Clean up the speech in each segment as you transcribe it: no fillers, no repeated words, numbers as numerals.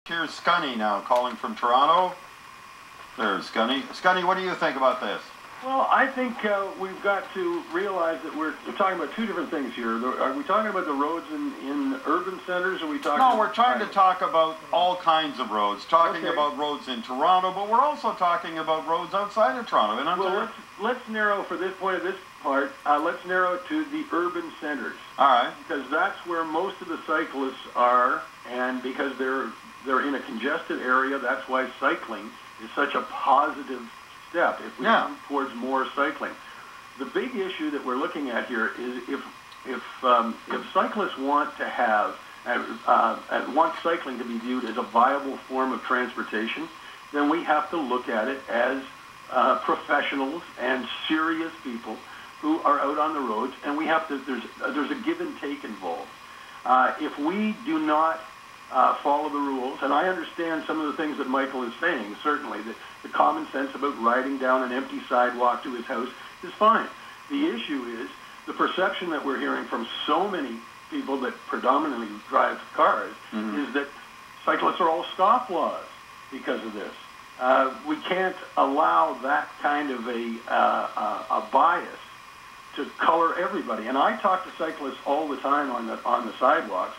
Here's Scunny now calling from Toronto. There's Scunny. Scunny, what do you think about this? Well, I think we've got to realize that we're talking about two different things here. Are we talking about the roads in urban centers, or are we talking No, we're trying to talk about all kinds of roads, talking Okay. about roads in Toronto, but we're also talking about roads outside of Toronto. In Ontario. Well, let's narrow, for this point of this part, let's narrow it to the urban centers. All right. Because that's where most of the cyclists are, and because they're in a congested area, that's why cycling is such a positive step if we move towards more cycling. The big issue that we're looking at here is if cyclists want to have want cycling to be viewed as a viable form of transportation, then we have to look at it as professionals and serious people who are out on the roads, and we have to. There's a give and take involved. If we do not follow the rules, and I understand some of the things that Michael is saying, certainly, the common sense about riding down an empty sidewalk to his house is fine. The issue is the perception that we're hearing from so many people that predominantly drive cars is that cyclists are all scofflaws because of this. We can't allow that kind of a bias to color everybody. And I talk to cyclists all the time on the sidewalks,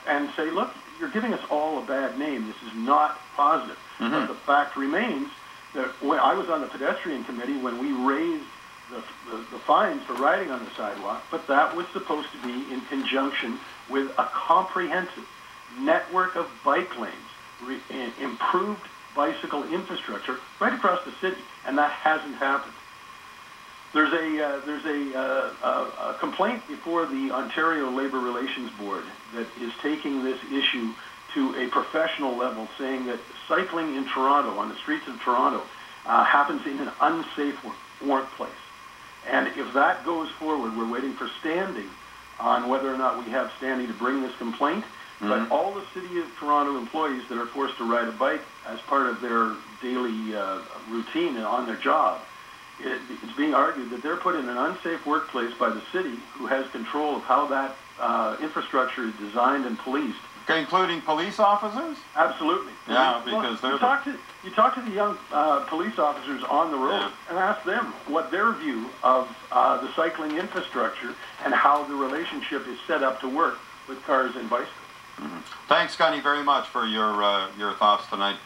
and say, look, you're giving us all a bad name. This is not positive. But the fact remains that when I was on the pedestrian committee when we raised the fines for riding on the sidewalk, but that was supposed to be in conjunction with a comprehensive network of bike lanes, improved bicycle infrastructure right across the city, and that hasn't happened. There's a complaint before the Ontario Labour Relations Board that is taking this issue to a professional level, saying that cycling in Toronto, on the streets of Toronto, happens in an unsafe workplace. And if that goes forward, we're waiting for standing on whether or not we have standing to bring this complaint. But all the City of Toronto employees that are forced to ride a bike as part of their daily routine and on their job, it's being argued that they're put in an unsafe workplace by the city, who has control of how that infrastructure is designed and policed. Okay, including police officers? Absolutely. Yeah, because you talk to the young police officers on the road and ask them what their view of the cycling infrastructure and how the relationship is set up to work with cars and bicycles. Thanks, Scunny, very much for your thoughts tonight.